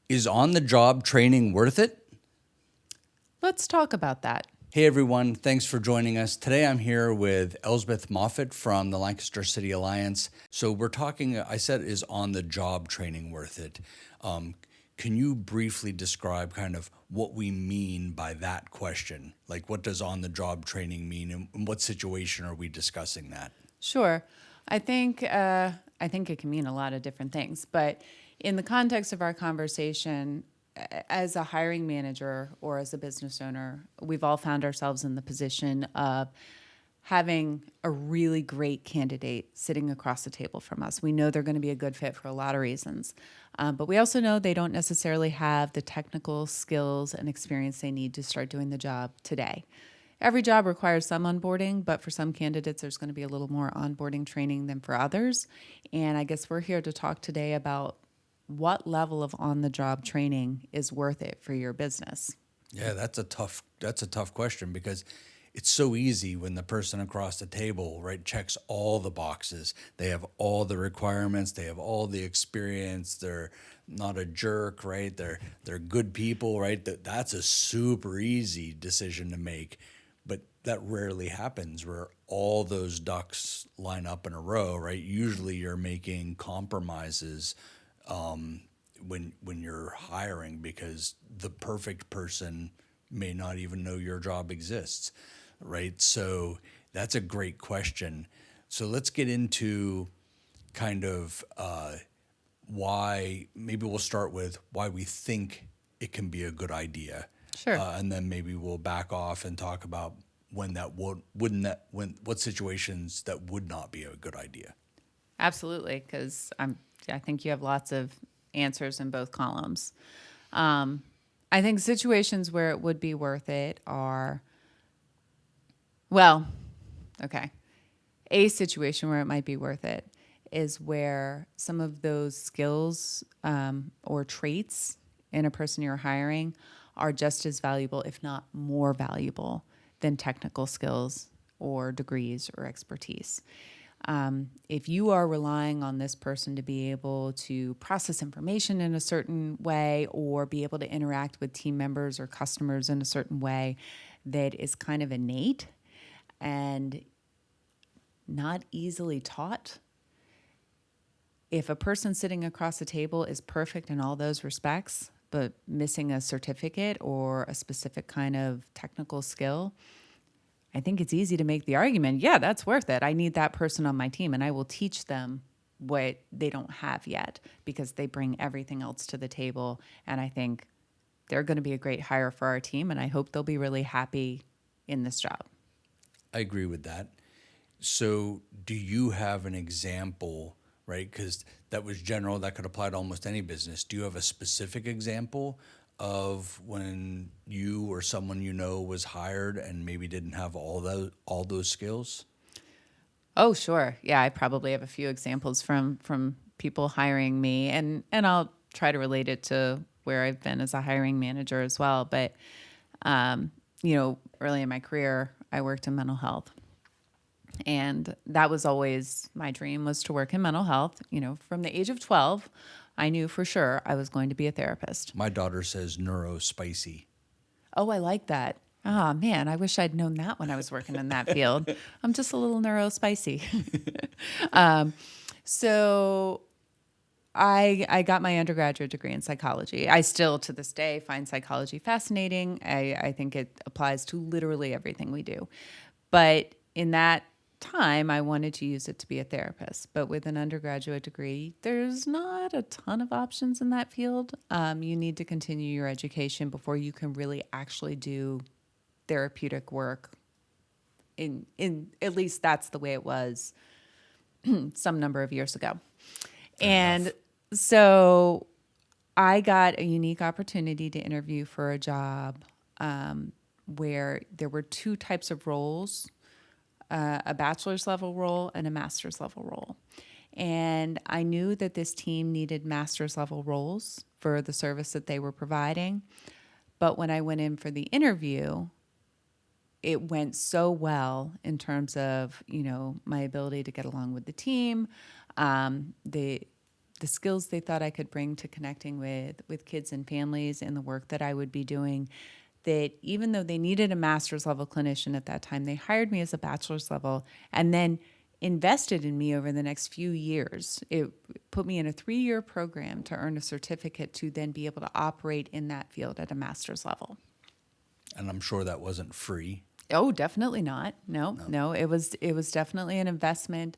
Is on-the-job training worth it? Let's talk about that. Hey everyone, thanks for joining us. Today I'm here with Elspeth Moffatt from the Lancaster City Alliance. So we're talking, I said, is on-the-job training worth it? Can you briefly describe kind of what we mean by that question? Like what does on-the-job training mean and in what situation are we discussing that? Sure. I think it can mean a lot of different things, but in the context of our conversation, as a hiring manager or as a business owner, we've all found ourselves in the position of having a really great candidate sitting across the table from us. We know they're going to be a good fit for a lot of reasons, but we also know they don't necessarily have the technical skills and experience they need to start doing the job today. Every job requires some onboarding, but for some candidates, there's going to be a little more onboarding training than for others. And I guess we're here to talk today about what level of on-the-job training is worth it for your business. Yeah, that's a tough question because it's so easy when the person across the table, right, checks all the boxes. They have all the requirements, they have all the experience, they're not a jerk, right? They're good people, right? That's a super easy decision to make. But that rarely happens where all those ducks line up in a row, right? Usually you're making compromises when you're hiring because the perfect person may not even know your job exists, right? So that's a great question. So let's get into kind of why. Maybe we'll start with why we think it can be a good idea, Sure. and then maybe we'll back off and talk about when that what situations that would not be a good idea. Absolutely, because I think you have lots of answers in both columns. I think situations where it would be worth it are, well, okay. A situation where it might be worth it is where some of those skills or traits in a person you're hiring are just as valuable, if not more valuable, than technical skills or degrees or expertise. If you are relying on this person to be able to process information in a certain way or be able to interact with team members or customers in a certain way that is kind of innate and not easily taught, if a person sitting across the table is perfect in all those respects, but missing a certificate or a specific kind of technical skill, I think it's easy to make the argument, yeah, that's worth it. I need that person on my team and I will teach them what they don't have yet because they bring everything else to the table. And I think they're going to be a great hire for our team and I hope they'll be really happy in this job. I agree with that. So, do you have an example, right? Because that was general, that could apply to almost any business. Do you have a specific example of when you or someone you know was hired and maybe didn't have all those skills? Oh, sure. Yeah, I probably have a few examples from people hiring me and I'll try to relate it to where I've been as a hiring manager as well. But early in my career, I worked in mental health. And that was always my dream, was to work in mental health. From the age of 12, I knew for sure I was going to be a therapist. My daughter says neuro spicy. Oh, I like that. Oh, man, I wish I'd known that when I was working in that field. I'm just a little neurospicy. So I got my undergraduate degree in psychology. I still, to this day, find psychology fascinating. I think it applies to literally everything we do. But in that time, I wanted to use it to be a therapist. But with an undergraduate degree, there's not a ton of options in that field. You need to continue your education before you can really actually do therapeutic work. In at least that's the way it was some number of years ago. And so I got a unique opportunity to interview for a job where there were two types of roles, a bachelor's level role and a master's level role. And I knew that this team needed master's level roles for the service that they were providing. But when I went in for the interview, it went so well in terms of, my ability to get along with the team, the the skills they thought I could bring to connecting with kids and families and the work that I would be doing, that even though they needed a master's level clinician at that time, they hired me as a bachelor's level and then invested in me over the next few years. It put me in a 3-year program to earn a certificate to then be able to operate in that field at a master's level. And I'm sure that wasn't free. Oh, definitely not. No. It was definitely an investment,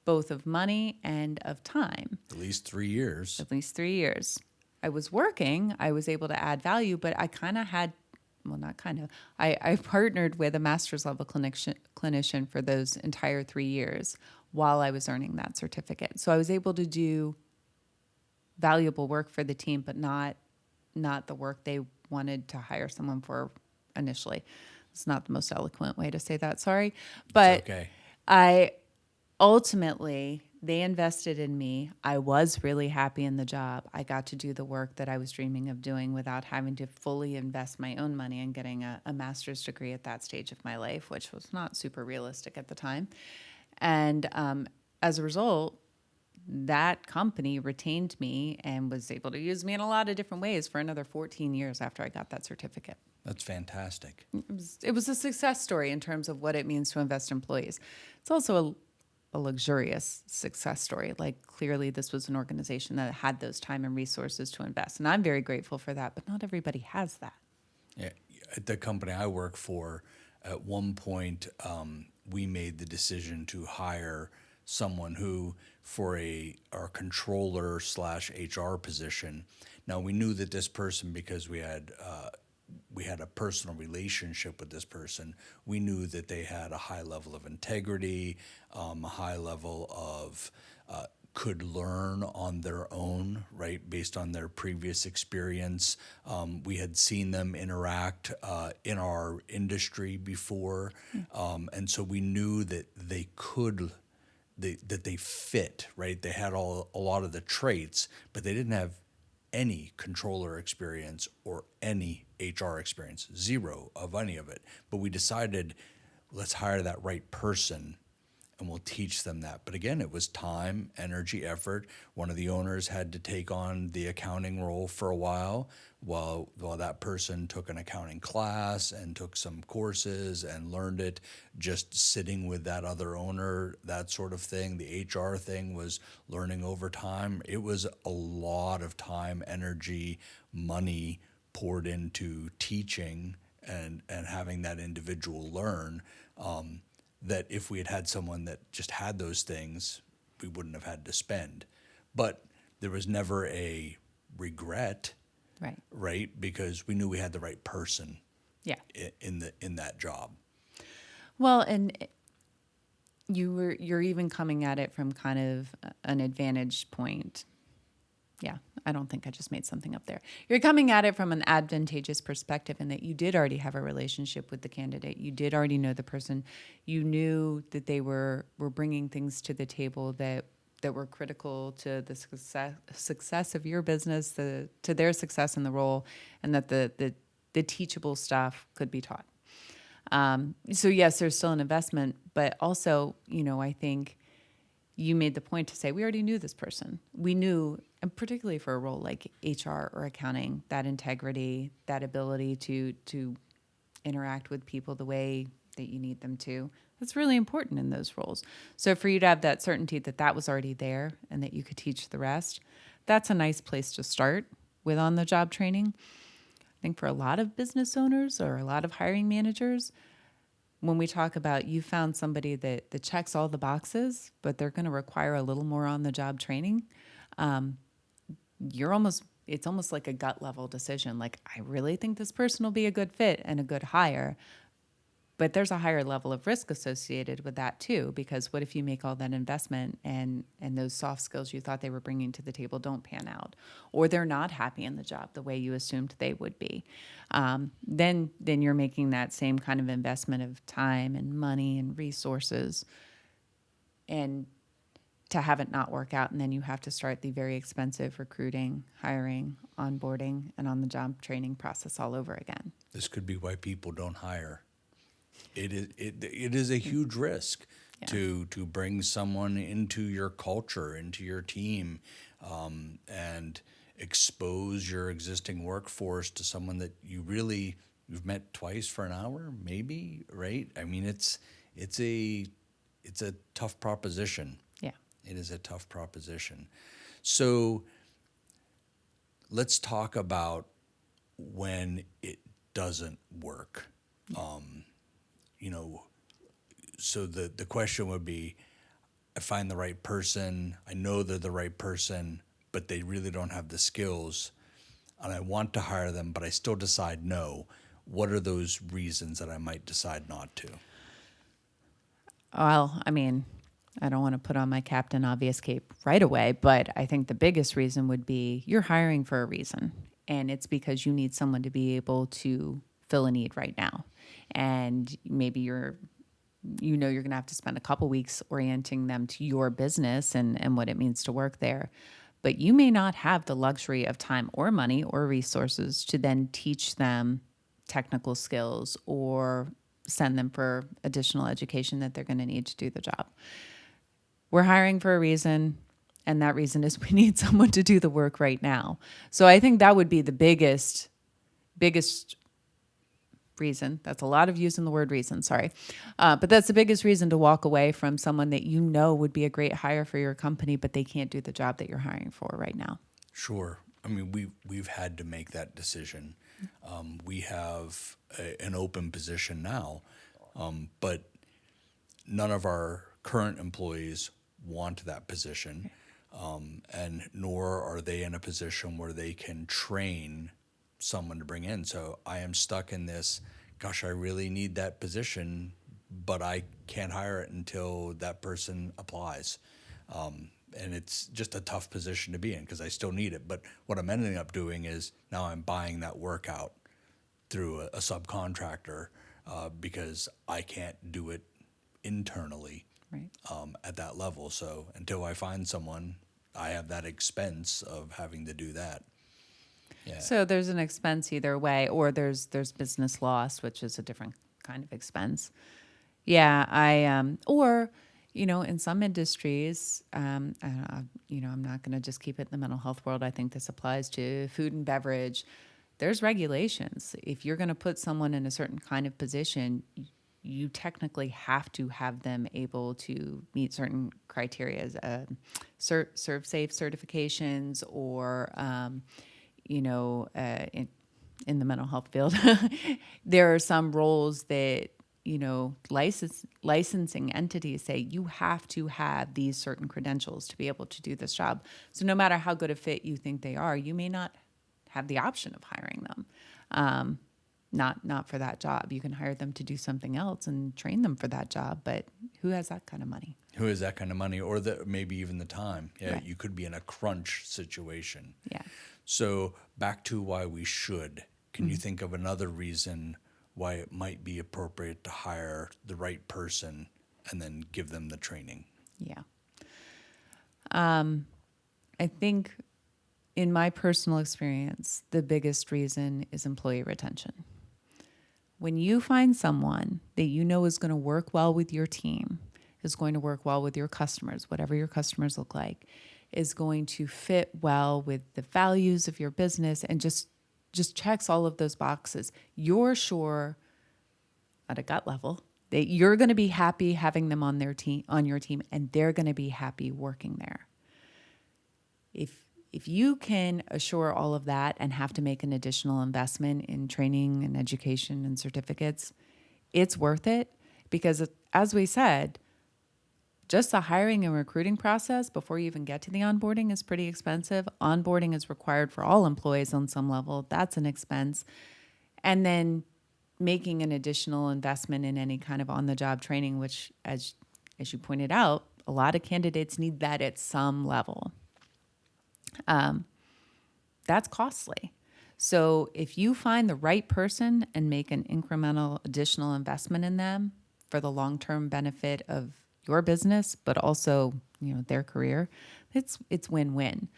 both of money and of time. At least 3 years. At least 3 years. I was working. I was able to add value, but I kind of had, well, not kind of. I partnered with a master's level clinician for those entire 3 years while I was earning that certificate. So I was able to do valuable work for the team, but not the work they wanted to hire someone for initially. It's not the most eloquent way to say that, sorry. But It's okay. I ultimately, they invested in me. I was really happy in the job. I got to do the work that I was dreaming of doing without having to fully invest my own money and getting a master's degree at that stage of my life, which was not super realistic at the time. And as a result, that company retained me and was able to use me in a lot of different ways for another 14 years after I got that certificate. That's fantastic. It was a success story in terms of what it means to invest in employees. It's also a luxurious success story. Like, clearly this was an organization that had those time and resources to invest. And I'm very grateful for that, but not everybody has that. Yeah, at the company I work for, at one point, we made the decision to hire someone who, for our controller slash HR position. Now, we knew that this person, because we had a personal relationship with this person, we knew that they had a high level of integrity, a high level of could learn on their own, right, based on their previous experience. We had seen them interact in our industry before, and so we knew that they could. That they fit, right? They had a lot of the traits, but they didn't have any controller experience or any HR experience, zero of any of it. But we decided, let's hire that right person and we'll teach them that. But again, it was time, energy, effort. One of the owners had to take on the accounting role for a while that person took an accounting class and took some courses and learned it just sitting with that other owner, that sort of thing. The HR thing was learning over time. It was a lot of time, energy, money poured into teaching and having that individual learn. That if we had had someone that just had those things, we wouldn't have had to spend. But there was never a regret, right? Because we knew we had the right person in that job. Well, and you're even coming at it from kind of an advantage point. Yeah, I don't think I just made something up there. You're coming at it from an advantageous perspective in that you did already have a relationship with the candidate. You did already know the person. You knew that they were bringing things to the table that were critical to the success of your business, to their success in the role, and that the teachable stuff could be taught. So yes, there's still an investment, but also, I think you made the point to say we already knew this person. We knew, and particularly for a role like HR or accounting, that integrity, that ability to interact with people the way that you need them to. That's really important in those roles. So for you to have that certainty that that was already there and that you could teach the rest, that's a nice place to start with on-the-job training. I think for a lot of business owners or a lot of hiring managers, when we talk about you found somebody that checks all the boxes, but they're going to require a little more on-the-job training, it's almost like a gut level decision. Like, I really think this person will be a good fit and a good hire, but there's a higher level of risk associated with that too, because what if you make all that investment and those soft skills you thought they were bringing to the table don't pan out, or they're not happy in the job the way you assumed they would be? Then you're making that same kind of investment of time and money and resources, and to have it not work out, and then you have to start the very expensive recruiting, hiring, onboarding, and on-the-job training process all over again. This could be why people don't hire. It is a huge risk. Yeah. to bring someone into your culture, into your team, and expose your existing workforce to someone that you've met twice for an hour, maybe, right? I mean, it's a it's a tough proposition. Yeah. It is a tough proposition. So let's talk about when it doesn't work. You know, so the question would be, I find the right person, I know they're the right person, but they really don't have the skills, and I want to hire them, but I still decide no. What are those reasons that I might decide not to? Well, I mean, I don't want to put on my Captain Obvious cape right away, but I think the biggest reason would be you're hiring for a reason. And it's because you need someone to be able to fill a need right now. And maybe you're going to have to spend a couple weeks orienting them to your business and what it means to work there. But you may not have the luxury of time or money or resources to then teach them technical skills or send them for additional education that they're going to need to do the job. We're hiring for a reason, and that reason is we need someone to do the work right now. So I think that would be the biggest reason. That's a lot of using the word reason, sorry. But that's the biggest reason to walk away from someone that you know would be a great hire for your company, but they can't do the job that you're hiring for right now. Sure. I mean, we've had to make that decision. We have an open position now, but none of our current employees want that position, and nor are they in a position where they can train someone to bring in. So I am stuck in this, gosh, I really need that position, but I can't hire it until that person applies. And it's just a tough position to be in because I still need it. But what I'm ending up doing is now I'm buying that work out through a subcontractor because I can't do it internally Right. at that level. So until I find someone, I have that expense of having to do that. Yeah. So there's an expense either way, or there's business loss, which is a different kind of expense. Yeah, or in some industries, I'm not going to just keep it in the mental health world. I think this applies to food and beverage. There's regulations. If you're going to put someone in a certain kind of position, you technically have to have them able to meet certain criteria, serve safe certifications, or in the mental health field, there are some roles that licensing entities say you have to have these certain credentials to be able to do this job. So no matter how good a fit you think they are, you may not have the option of hiring them. Not for that job. You can hire them to do something else and train them for that job, but who has that kind of money? Who has that kind of money, or maybe even the time? Yeah, Right. you could be in a crunch situation. Yeah. So back to why we should. Can you think of another reason why it might be appropriate to hire the right person and then give them the training? Yeah. I think in my personal experience, the biggest reason is employee retention. When you find someone that you know is going to work well with your team, is going to work well with your customers, whatever your customers look like, is going to fit well with the values of your business and just checks all of those boxes, you're sure at a gut level that you're going to be happy having them on your team, and they're going to be happy working there. If you can assure all of that and have to make an additional investment in training and education and certificates, it's worth it because, as we said, just the hiring and recruiting process before you even get to the onboarding is pretty expensive. Onboarding is required for all employees on some level. That's an expense. And then making an additional investment in any kind of on-the-job training, which, as you pointed out, a lot of candidates need that at some level. That's costly. So if you find the right person and make an incremental additional investment in them for the long-term benefit of your business, but also, their career, it's win-win.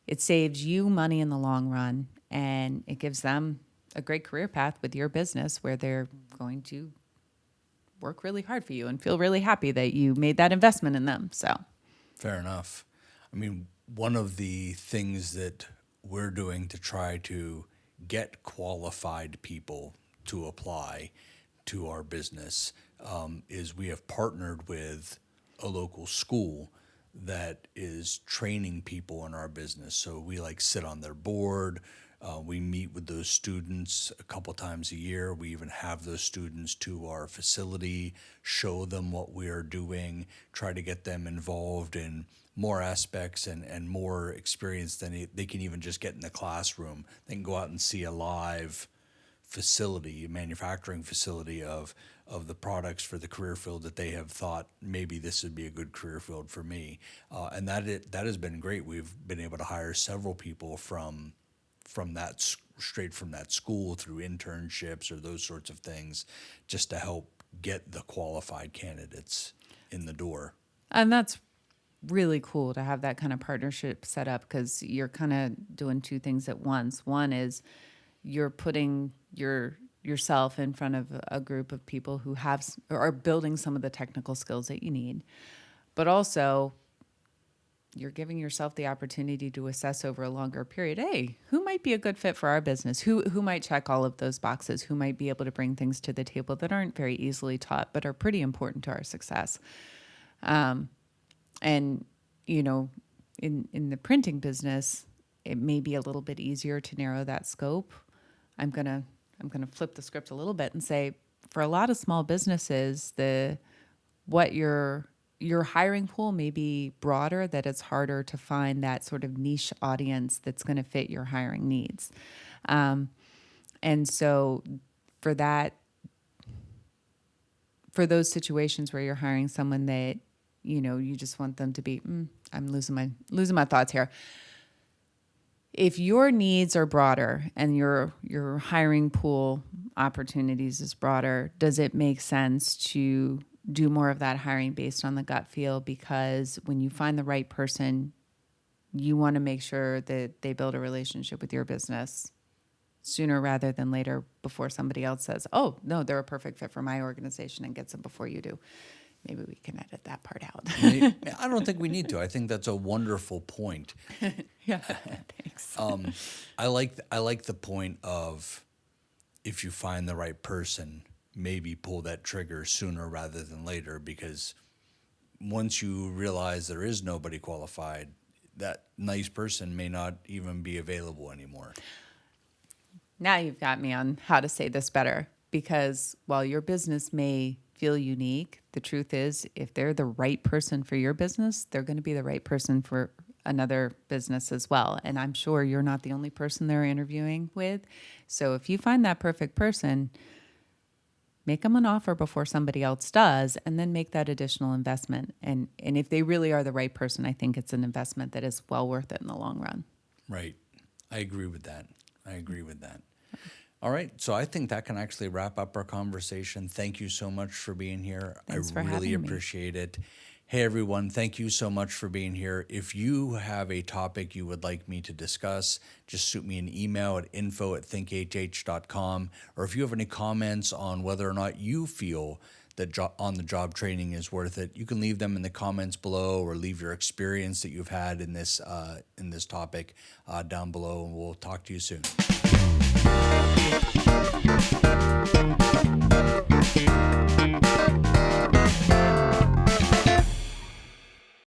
It saves you money in the long run, and it gives them a great career path with your business where they're going to work really hard for you and feel really happy that you made that investment in them. So, Fair enough. I mean, one of the things that we're doing to try to get qualified people to apply to our business is we have partnered with a local school that is training people in our business. So we like sit on their board. We meet with those students a couple times a year. We even have those students to our facility, show them what we are doing, try to get them involved in more aspects and more experience than they can even just get in the classroom. They can go out and see a live facility, a manufacturing facility of the products for the career field that they have thought maybe this would be a good career field for me, and that has been great. We've been able to hire several people from that straight from that school through internships or those sorts of things, just to help get the qualified candidates in the door. and that's really cool to have that kind of partnership set up, because you're kind of doing two things at once. One is you're putting yourself in front of a group of people who are building some of the technical skills that you need, but also you're giving yourself the opportunity to assess over a longer period. Hey, who might be a good fit for our business? Who might check all of those boxes? Who might be able to bring things to the table that aren't very easily taught, but are pretty important to our success? And in the printing business, it may be a little bit easier to narrow that scope. I'm gonna flip the script a little bit and say, for a lot of small businesses, your hiring pool may be broader, that it's harder to find that sort of niche audience that's going to fit your hiring needs. And so for those situations where you're hiring someone that, you just want them to be, I'm losing my thoughts here. If your needs are broader and your hiring pool opportunities is broader, does it make sense to do more of that hiring based on the gut feel? Because when you find the right person, you want to make sure that they build a relationship with your business sooner rather than later, before somebody else says, oh, no, they're a perfect fit for my organization, and gets them before you do. Maybe we can edit that part out. I don't think we need to. I think that's a wonderful point. Yeah, thanks. I like the point of, if you find the right person, maybe pull that trigger sooner rather than later, because once you realize there is nobody qualified, that nice person may not even be available anymore. Now you've got me on how to say this better, because while your business may feel unique, the truth is, if they're the right person for your business, they're going to be the right person for another business as well. And I'm sure you're not the only person they're interviewing with. So if you find that perfect person, make them an offer before somebody else does, and then make that additional investment. And if they really are the right person, I think it's an investment that is well worth it in the long run. Right. I agree with that. All right. So I think that can actually wrap up our conversation. Thank you so much for being here. Thanks for I really having me. appreciate it. Hey, everyone. Thank you so much for being here. If you have a topic you would like me to discuss, just shoot me an email at info@thinkhh.com. Or if you have any comments on whether or not you feel that on-the-job training is worth it, you can leave them in the comments below, or leave your experience that you've had in this topic down below, and we'll talk to you soon.